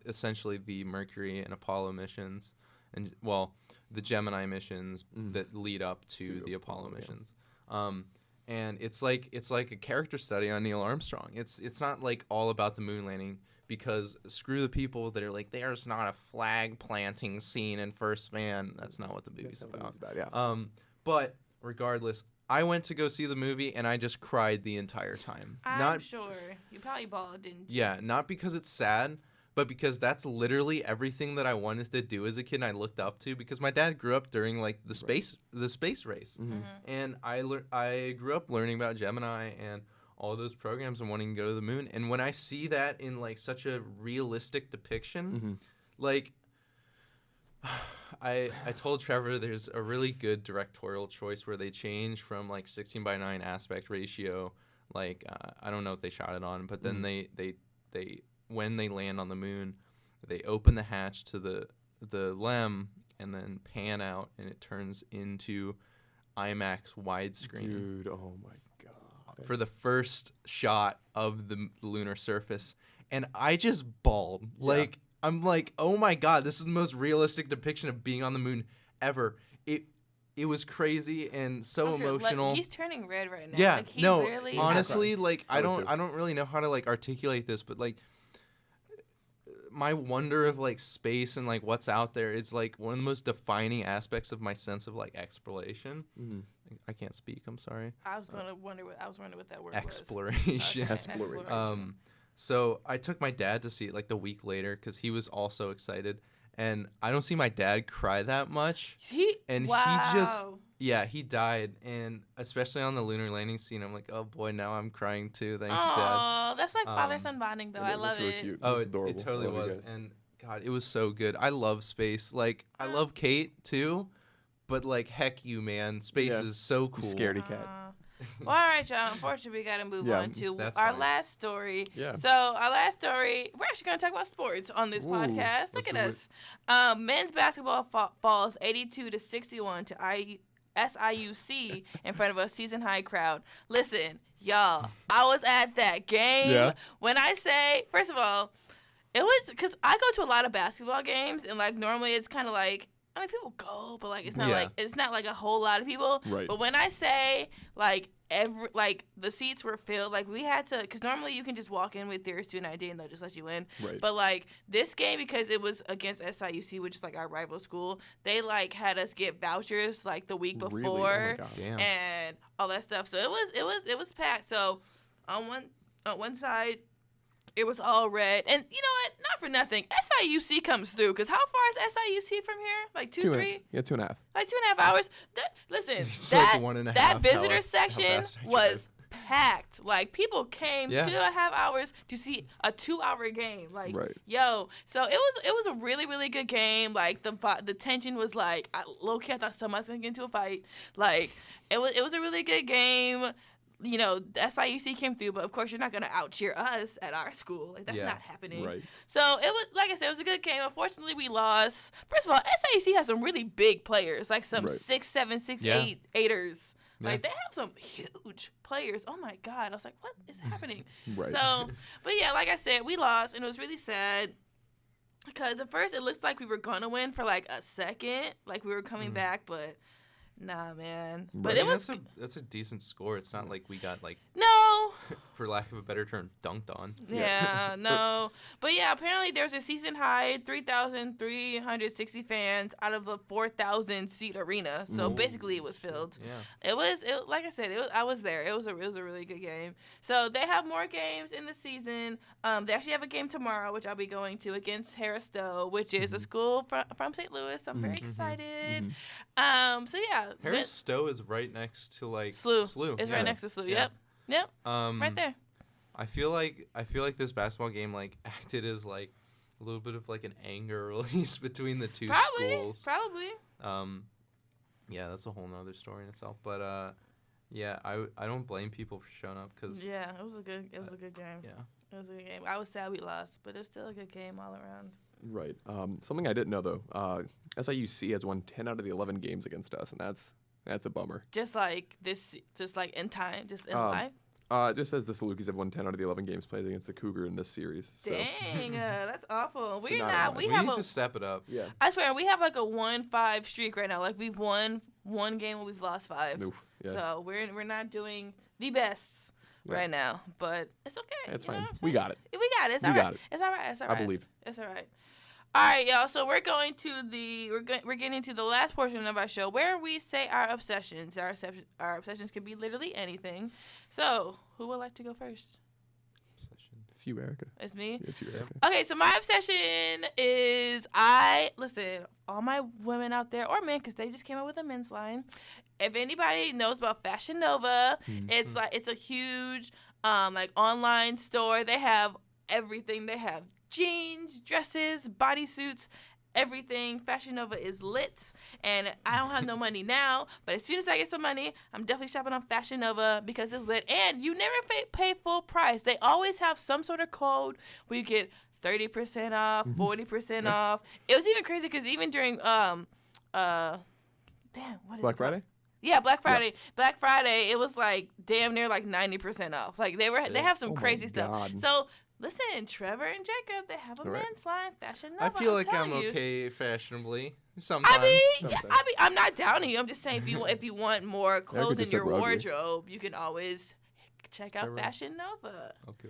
essentially the Mercury and Apollo missions, and the Gemini missions that lead up to the Apollo missions. And it's like a character study on Neil Armstrong. It's not like all about the moon landing, because screw the people that are like, there's not a flag planting scene in First Man. That's not what the movie's about. Yeah. But regardless, I went to go see the movie and I just cried the entire time. I'm sure you probably bawled, didn't you? Yeah, not because it's sad, but because that's literally everything that I wanted to do as a kid and I looked up to, because my dad grew up during like the space race. Mm-hmm. And I grew up learning about Gemini and all those programs and wanting to go to the moon. And when I see that in like such a realistic depiction, like I told Trevor there's a really good directorial choice where they change from like 16:9 aspect ratio. Like I don't know what they shot it on, but then they when they land on the moon, they open the hatch to the LEM and then pan out, and it turns into IMAX widescreen. Dude, oh my god! For the first shot of the lunar surface, and I just bawled. Yeah. Like I'm like, oh my god, this is the most realistic depiction of being on the moon ever. It was crazy and so emotional. Like, he's turning red right now. Yeah, like, he no, really honestly, like I would don't really know how to like articulate this, but like my wonder of like space and like what's out there is like one of the most defining aspects of my sense of like exploration. I can't speak. I'm sorry. I was wondering what that word Exploration. was. Okay, Exploration. So I took my dad to see it like the week later because he was also excited, and I don't see my dad cry that much. He died, and especially on the lunar landing scene, I'm like, oh boy, now I'm crying too. Thanks, Dad. Oh, that's like father-son bonding, though. I love that's really it. cute. Oh, That's it adorable. totally I love you was, guys. and God, it was so good. I love space. Like I love Kate too, but like heck you, man, space Yeah. is so cool. You scaredy cat. Well, all right, y'all. Unfortunately, we got to move Yeah, on to that's our fine. last story. Yeah. So, our last story, we're actually going to talk about sports on this Ooh, podcast. Look let's at do it. us. Men's basketball falls 82-61 to SIUC in front of a season-high crowd. Listen, y'all, I was at that game. Yeah. When I say, first of all, it was because I go to a lot of basketball games, and like normally it's kind of like, I mean, people go, but like it's not like a whole lot of people. Right. But when I say like the seats were filled, like we had to, because normally you can just walk in with your student ID and they'll just let you in. Right. But like this game, because it was against SIUC, which is like our rival school, they like had us get vouchers like the week before Really? Oh my God. Damn. and all that stuff. So it was packed. So on one side, it was all red. And you know what? Not for nothing. SIUC comes through. Because how far is SIUC from here? Like 2, 3? Yeah, 2.5. Like 2.5 hours? Listen, It's like 1.5 that how visitor how section fast I was packed. Like, people came Yeah. 2.5 hours to see a 2-hour game. Like, Right. yo. So it was a really, really good game. Like, the tension was like, low-key, I thought someone was going to get into a fight. Like, it was a really good game. You know, the SIUC came through, but of course you're not gonna out-cheer us at our school. Like that's not happening. Right. So it was, like I said, it was a good game. Unfortunately, we lost. First of all, SIUC has some really big players, like some Right. 6'7", 6'8" Yeah. eighters. Yeah. Like they have some huge players. Oh my God! I was like, what is happening? Right. So, but yeah, like I said, we lost, and it was really sad. Because at first it looked like we were gonna win for like a second, like we were coming back, but nah, man. But Right. it was that's a decent score. It's not like we got like, no. for lack of a better term, dunked on. Yeah, no. But yeah, apparently there's a season high 3,360 fans out of a 4,000 seat arena. So Ooh. basically it was filled. Yeah. It was like I said, I was there. It was a really good game. So they have more games in the season. They actually have a game tomorrow, which I'll be going to against Harris Stowe, which is a school from St. Louis. I'm very excited. So yeah, Harris Stowe is right next to like SLU. It's yeah. right next to SLU. Yeah. Yep. Right there. I feel like this basketball game like acted as like a little bit of like an anger release between the two schools. Probably. Yeah, that's a whole nother story in itself. But yeah, I don't blame people for showing up because Yeah, it was a good game. yeah. It was a good game. I was sad we lost, but it was still a good game all around. Right. Something I didn't know though. SIUC has won 10 out of the 11 games against us, and that's a bummer. Just like in time, just in life. It just says the Salukis have won 10 out of the 11 games played against the Cougar in this series. So. Dang, that's awful. We're not not. right. We We have need a. to step it up. Yeah. I swear, we have like a 1-5 streak right now. Like we've won one game and we've lost 5. Oof, yeah. So we're not doing the best right now, but it's okay. It's you know fine. what I'm We saying? got it. We got it. It's We all got right. it. It's all right. It's all right. believe. It's all right. All right, y'all. So we're going to we're getting to the last portion of our show where we say our obsessions. Our obsessions can be literally anything. So who would like to go first? It's you, Erica. It's me. It's you, Erica. Okay, so my obsession is listen, all my women out there or men, because they just came up with a men's line. If anybody knows about Fashion Nova, it's a huge like online store. They have everything. They have jeans, dresses, bodysuits, everything. Fashion Nova is lit, and I don't have no money now, but as soon as I get some money, I'm definitely shopping on Fashion Nova because it's lit, and you never pay full price. They always have some sort of code where you get 30% off, 40% off. It was even crazy because even during Black Friday? Yeah, Black Friday. Yeah. Black Friday, it was like damn near like 90% off. Like they have some crazy stuff. So listen, Trevor and Jacob, they have a men's line, Fashion Nova. I feel like I'm okay fashionably sometimes. I'm not downing you. I'm just saying if you want more clothes in your wardrobe, you can always check out Fashion Nova. Okay.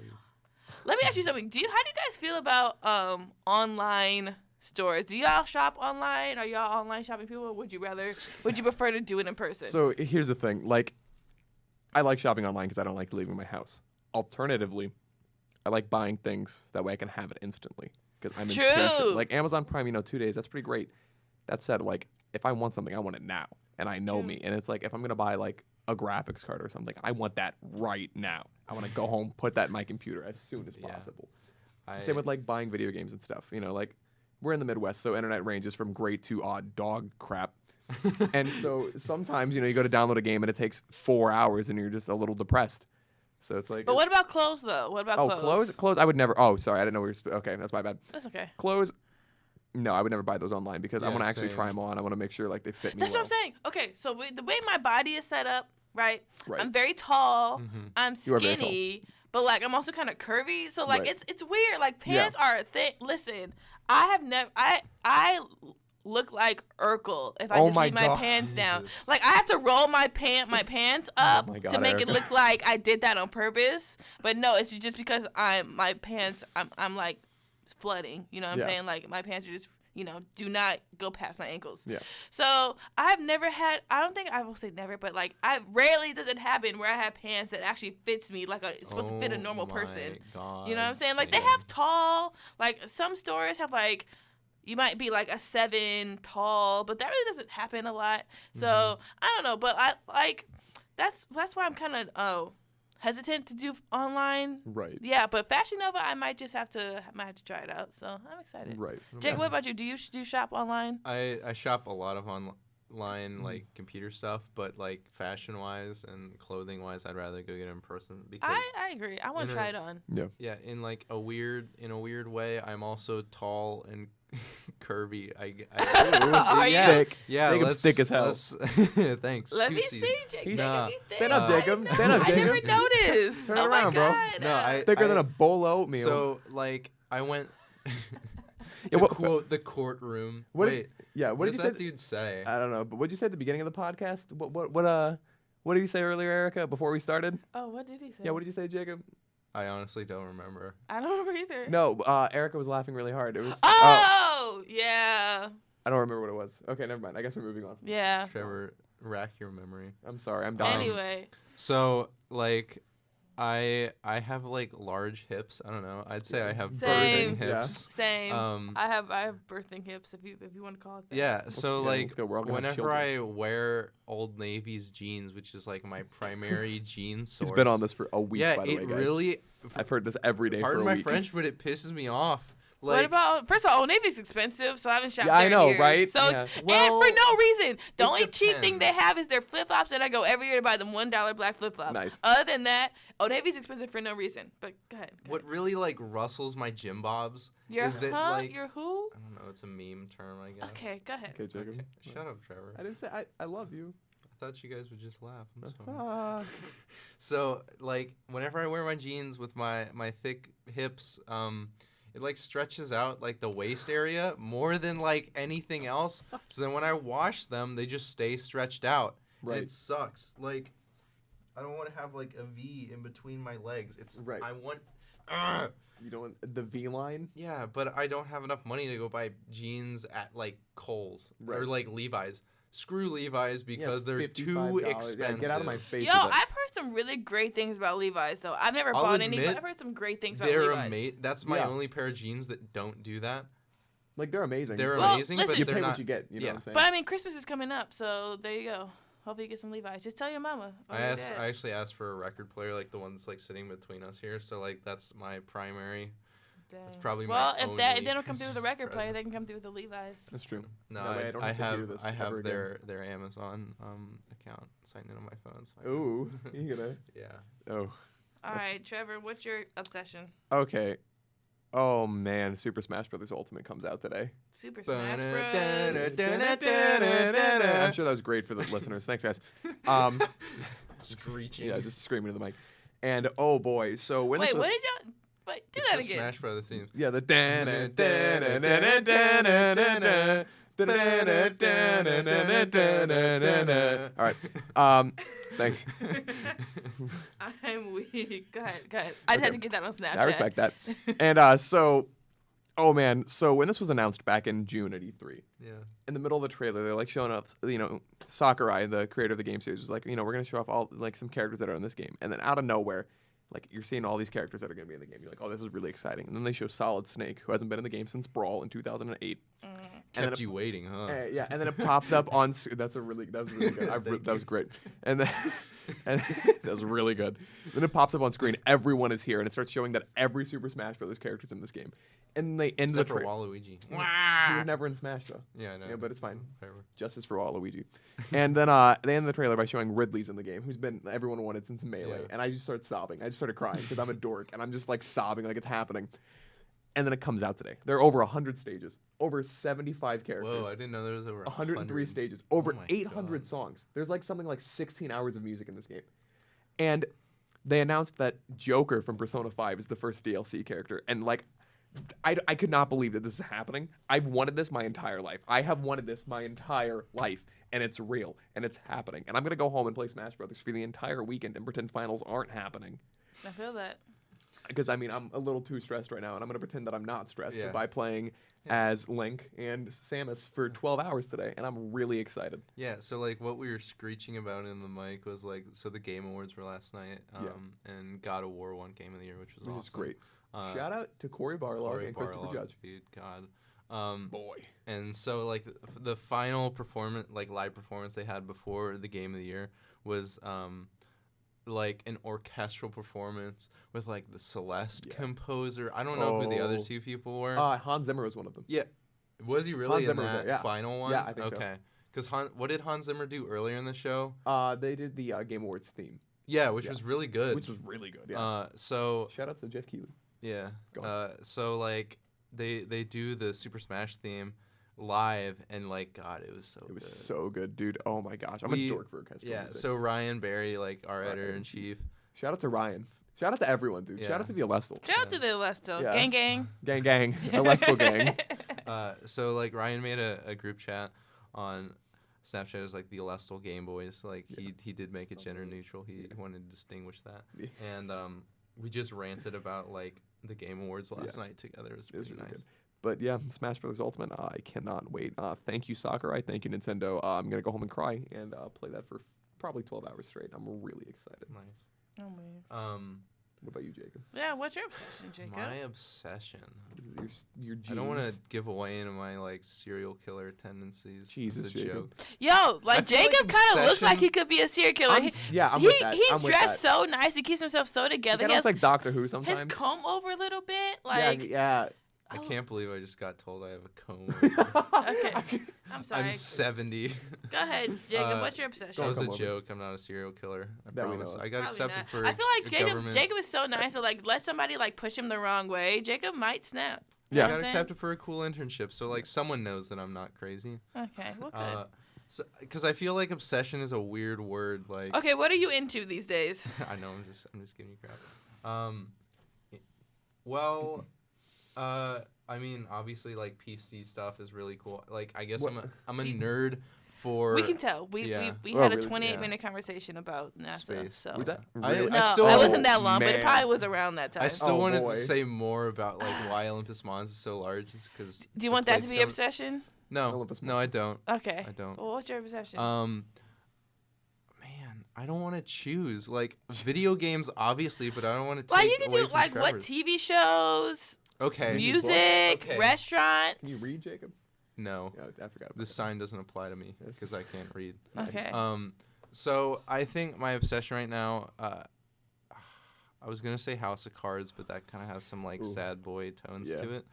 Let me ask you something. How do you guys feel about online stores? Do y'all shop online? Are y'all online shopping people? Or would you prefer to do it in person? So here's the thing. Like, I like shopping online because I don't like leaving my house. Alternatively, I like buying things that way I can have it instantly because I'm impatient. Like Amazon Prime, 2 days, that's pretty great. That said, like, if I want something, I want it now, and I know me. And it's like if I'm gonna buy like a graphics card or something, I want that right now. I want to go home, put that in my computer as soon as possible. Same with like buying video games and stuff. Like we're in the Midwest, so internet ranges from great to odd dog crap. And so sometimes, you go to download a game and it takes 4 hours and you're just a little depressed. So it's like. But what about clothes though? What about clothes? Clothes I would never. Oh, sorry, I didn't know we were. Okay, that's my bad. That's okay. Clothes. No, I would never buy those online because I want to actually try them on. I want to make sure like they fit me. That's what I'm saying. Okay, so the way my body is set up, right? I'm very tall. I'm skinny, but like I'm also kind of curvy. So like it's weird. Like pants are thick. Listen, I have never. I look like Urkel if I just leave my pants down. Like I have to roll my pants up to make it look like I did that on purpose. But no, it's just because I'm like flooding. You know what I'm saying? Like my pants are just do not go past my ankles. Yeah. So I've never had. I don't think I will say never, but like rarely does it happen where I have pants that actually fits me like it's supposed to fit a normal person. God, you know what I'm saying? Like they have tall. Like some stores have like. You might be like a 7 tall, but that really doesn't happen a lot. So I don't know, but I like that's why I'm kind of hesitant to do online. Right. Yeah, but Fashion Nova, I might have to try it out. So I'm excited. Right. Jake, what about you? Do you shop online? I shop a lot of online like computer stuff, but like fashion wise and clothing wise, I'd rather go get it in person because I agree. I want to try it on. Yeah. In like a weird way, I'm also tall and curvy. Are you? Yeah, Jacob's thick as hell. Thanks. Let me see, Jacob. Stand up, Jacob. Stand up, Jacob. I never noticed. Turn around, bro. No, thicker than a bowl of oatmeal. So like I went to quote the courtroom. What did you say? That dude say? I don't know, but what did you say at the beginning of the podcast? What did you say earlier, Erica? Before we started? Oh, what did he say? Yeah, what did you say, Jacob? I honestly don't remember. I don't remember either. No, Erica was laughing really hard. It was. Yeah. I don't remember what it was. Okay, never mind. I guess we're moving on. Yeah. Trevor, rack your memory. I'm sorry. I'm dying. Anyway. So like. I have like large hips. I don't know. I'd say I have birthing hips. Same. I have birthing hips if you want to call it that. Yeah. So like whenever I children. wear Old Navy's jeans, which is like my primary jean source. He's been on this for a week. By the way, guys. Really. I've heard this every day. Pardon for a my week. French, but it pisses me off. Like, what about, first of all, Old Navy's expensive, so I haven't shopped there I know, in years. right? So and for no reason. The only cheap thing they depends. have is their flip-flops, and I go every year to buy them $1 black flip-flops. Nice. Other than that, Old Navy's expensive for no reason. But go ahead. What really like rustles my gym bobs Your is that like Your who? I don't know. It's a meme term, I guess. Okay, go ahead. Okay, Jacob. Okay. Shut up, Trevor. I didn't say I love you. I thought you guys would just laugh. I'm sorry. So like whenever I wear my jeans with my thick hips, it like stretches out like the waist area more than like anything else. So then when I wash them, they just stay stretched out. Right. And it sucks. Like I don't want to have like a V in between my legs. It's right. I want. You don't want the V line? Yeah, but I don't have enough money to go buy jeans at like Kohl's or like Levi's. Screw Levi's because they're too expensive. Yeah, get out of my face. Yo, I've heard some really great things about Levi's though. I've never bought any, but I've heard some great things about Levi's. That's my only pair of jeans that don't do that. Like they're amazing. They're amazing, listen, but you they're pay not. what you get. You know what I'm saying? But I mean, Christmas is coming up, so there you go. Hopefully you get some Levi's. Just tell your mama. or I your asked. dad. I actually asked for a record player, like the one that's like sitting between us here. So like that's my primary. That's Dang. probably well, my if they only don't come through with a record player, present. they can come through with the Levi's. That's true. No, That way I don't I have to have hear this I ever have again. their Amazon account signed in on my phone. So I Ooh, you gonna? yeah. Oh, All right, Trevor, what's your obsession? okay. Oh man, Super Smash Bros. Ultimate comes out today. Super Smash Bros. I'm sure that was great for the listeners. Thanks, guys. Screeching. Yeah, just screaming into the mic. And oh boy, so when Wait, this was, what did y'all? Wait, do It's that the again. Smash Brothers theme. yeah, the all right. Thanks. I'm weak. Go ahead. I just had to get that on Snapchat. I respect that. And so, oh man, so when this was announced back in June at E3, Yeah. in the middle of the trailer, they're like showing up, Sakurai, the creator of the game series, was like, we're gonna show off all like some characters that are in this game, and then out of nowhere, like you're seeing all these characters that are gonna be in the game. You're like, oh, this is really exciting. And then they show Solid Snake, who hasn't been in the game since Brawl in 2008. Kept you waiting, huh? Yeah, and then it pops up on. That was really good. That was great. And then and that was really good. Then it pops up on screen. Everyone is here, and it starts showing that every Super Smash Bros. Character's in this game. And they end the Except for trailer. Waluigi. He was never in Smash though. Yeah, I know. Yeah, but it's fine. Whatever. Justice for Waluigi. And then they end the trailer by showing Ridley's in the game, who's been everyone wanted since Melee. Yeah. And I just started sobbing. I just started crying because I'm a dork, and I'm just like sobbing like it's happening. And then it comes out today. There are over 100 stages, over 75 characters. Whoa, I didn't know there was over 103 100. stages, over Oh my 800 God. songs. There's like something like 16 hours of music in this game. And they announced that Joker from Persona 5 is the first DLC character. And like, I could not believe that this is happening. I've wanted this my entire life. I have wanted this my entire life. And it's real. And it's happening. And I'm going to go home and play Smash Brothers for the entire weekend and pretend finals aren't happening. I feel that. Because, I mean, I'm a little too stressed right now. And I'm going to pretend that I'm not stressed Yeah. by playing as Link and Samus for 12 hours today. And I'm really excited. Yeah, so like what we were screeching about in the mic was like, so the Game Awards were last night, and God of War won Game of the Year, which was Which awesome. is great. Shout out to Corey Barlog and Christopher Judge. Dude, God. Boy. And so like the final performance, like live performance they had before the Game of the Year was like an orchestral performance with like the Celeste composer. I don't know who the other two people were. Hans Zimmer was one of them. Yeah. Was he really Hans in Zimmer was that there, yeah. final one? Yeah, I think so. Okay. Because what did Hans Zimmer do earlier in the show? They did the Game Awards theme, Yeah, which was really good. which was really good. Yeah. So Shout out to Jeff Keighley. yeah. Go on. So like they do the Super Smash theme live, and like God, it was so It was good. so good, dude. Oh my gosh, I'm We- a dork for orchestral Yeah. music. So Ryan Barry, like our Ryan editor in chief. Shout out to Ryan. Shout out to everyone, dude. Yeah. Shout out to the Alestle. Shout out to the Alestle. Yeah. Gang, gang. Gang, gang. Alestle gang. So like Ryan made a group chat on Snapchat as like the Alestle Game Boys. Like he did make it gender neutral. He wanted to distinguish that. Yeah. And we just ranted about like the Game Awards last night together. It was It was pretty really nice. good. But yeah, Smash Bros. Ultimate. I cannot wait. Thank you, Sakurai. Thank you, Nintendo. I'm gonna go home and cry and play that for probably 12 hours straight. I'm really excited. Nice. Oh, man. What about you, Jacob? Yeah, what's your obsession, Jacob? My obsession. This is your genes. I don't want to give away into my like serial killer tendencies. Jesus, It's a Jacob. joke. Yo, I like feel like Jacob kind of looks like obsession- he could be a serial killer. I'm with that. He's I'm with dressed that. so nice. He keeps himself so He together. kinda He looks has like Doctor Who sometimes. his comb over a little bit. yeah, Like, yeah. I Oh. can't believe I just got told I have a comb. Okay. I'm sorry. I'm 70. Go ahead, Jacob. What's your obsession? That was come a over. joke. I'm not a serial killer. I That we promise. know of. I got Probably accepted not. for. I feel like government. Jacob is so nice, but like let somebody like push him the wrong way, Jacob might snap. You Yeah. know I what got I'm saying? accepted for a cool internship, so like someone knows that I'm not crazy. Okay, well, good. Because I feel like obsession is a weird word. Like Okay, what are you into these days? I know I'm just giving you crap. Well, I mean, obviously, like PC stuff is really cool. Like, I guess What- I'm a nerd for. We can tell. We Yeah. we Oh, had a really? 28-minute conversation about NASA. Space. So Was that I- really? no, still- it wasn't that long, but it man. probably was around that time. I still Oh, wanted boy. to say more about like why Olympus Mons is so large, because. Do you want that to be obsession? No, Olympus no, I don't. Okay. I don't. Well, what's your obsession? Man, I don't want to choose. Like video games, obviously, but I don't want to. Like take you can away do from like what Trevor's. TV shows, Okay. music, Okay. restaurants. Can you read, Jacob? No, Yeah, I forgot about this that. sign doesn't apply to me Yes. because I can't read. Okay. So I think my obsession right now, I was gonna say House of Cards, but that kind of has some like sad boy tones to it.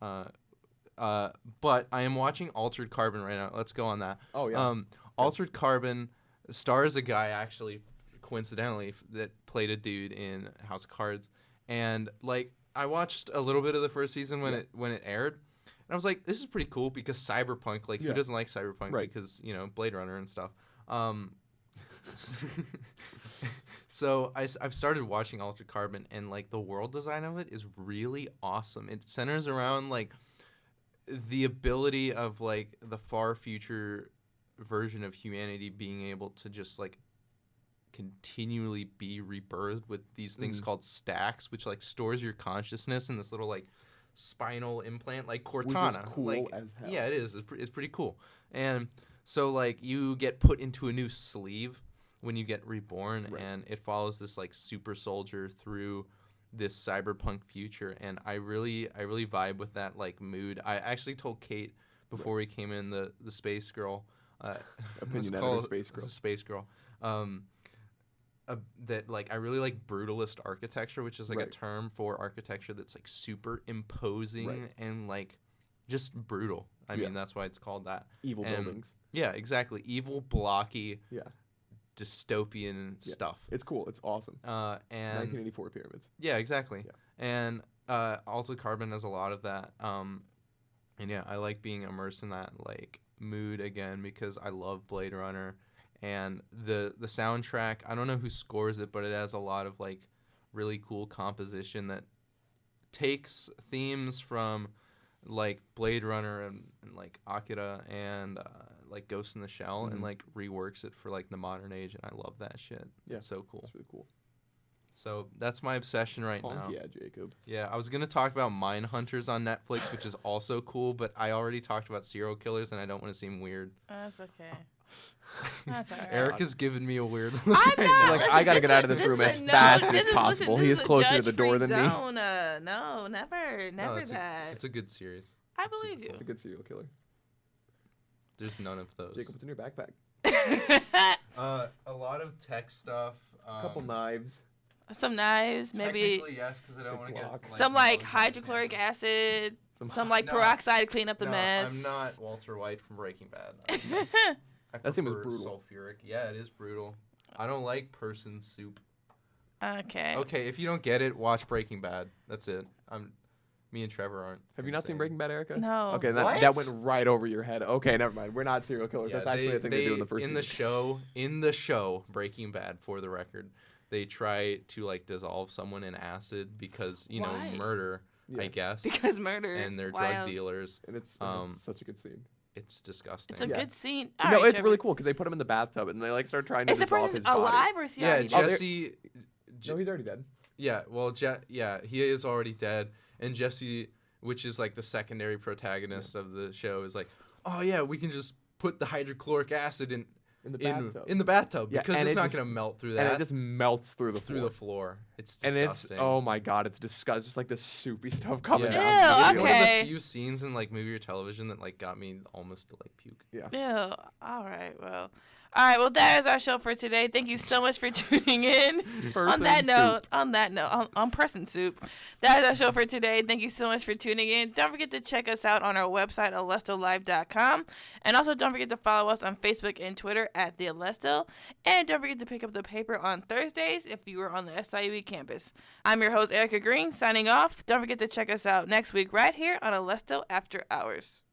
But I am watching Altered Carbon right now. Let's go on that. Oh yeah. Altered Carbon stars a guy actually, coincidentally, that played a dude in House of Cards, and like I watched a little bit of the first season when it aired, and I was like, this is pretty cool because cyberpunk. Like, who doesn't like cyberpunk? Right. Because Blade Runner and stuff. So I've started watching Altered Carbon, and like the world design of it is really awesome. It centers around like the ability of like the far future version of humanity being able to just like continually be rebirthed with these things called stacks, which like stores your consciousness in this little like spinal implant like Cortana. Which is cool like, as hell. Yeah, it is. It's pretty cool. And so like you get put into a new sleeve when you get reborn, and it follows this like super soldier through this cyberpunk future, and I really vibe with that like mood. I actually told Kate before we came in, the space girl, Opinionated space girl, that like I really like brutalist architecture, which is like a term for architecture that's like super imposing and like just brutal. I mean, that's why it's called that. Evil buildings. Yeah, exactly. Evil, blocky. Yeah. Dystopian stuff. It's cool. It's awesome. And 1984 pyramids. Yeah, exactly. Yeah. And also Carbon has a lot of that. And yeah, I like being immersed in that like mood again because I love Blade Runner, and the soundtrack. I don't know who scores it, but it has a lot of like really cool composition that takes themes from like Blade Runner and like Akira and like Ghost in the Shell and like reworks it for like the modern age, and I love that shit. Yeah, it's so cool. It's really cool. So that's my obsession right now. Yeah, Jacob. Yeah, I was gonna talk about Mindhunters on Netflix, which is also cool, but I already talked about serial killers, and I don't want to seem weird. That's okay. That's all right. Erica's giving me a weird look. I'm right not. now. Like, Listen, I gotta get out of this room as fast as possible. He is closer to the door than me. No, never No, it's that. It's a good series. I believe you. It's a good serial killer. There's none of those. Jacob, what's in your backpack? A lot of tech stuff. A couple knives. Some knives, maybe. Technically, yes, because I don't want to get like, some like hydrochloric acid, some like peroxide to clean up the mess. I'm not Walter White from Breaking Bad. That seems brutal. Sulfuric. Yeah, it is brutal. I don't like person soup. Okay. Okay, if you don't get it, watch Breaking Bad. That's it. Me and Trevor aren't. Have you not seen Breaking Bad, Erica? No. Okay, that went right over your head. Okay, never mind. We're not serial killers. Yeah, that's actually a thing they do in the first season. In the show, Breaking Bad, for the record, they try to like dissolve someone in acid because murder. I guess because murder. And they're drug dealers. And it's such a good scene. It's disgusting. It's a good scene. No, it's really cool because they put him in the bathtub and they like start trying to dissolve his body. Alive or is he already dead? Jesse. No, he's already dead. Yeah, well, he is already dead, and Jesse, which is like the secondary protagonist of the show, is like, oh yeah, we can just put the hydrochloric acid in the bathtub because it's not gonna melt through that. And it just melts through the floor. It's disgusting. And oh my god, it's disgusting. It's just like this soupy stuff coming down. Ew, One of the few scenes in like movie or television that like got me almost to like puke. Yeah. Ew. All right. Well, that is our show for today. Thank you so much for tuning in. On that note, on Person Soup, that is our show for today. Thank you so much for tuning in. Don't forget to check us out on our website, alestolive.com. And also don't forget to follow us on Facebook and Twitter at The Alestle. And don't forget to pick up the paper on Thursdays if you are on the SIUE campus. I'm your host, Erica Green, signing off. Don't forget to check us out next week right here on Alestle After Hours.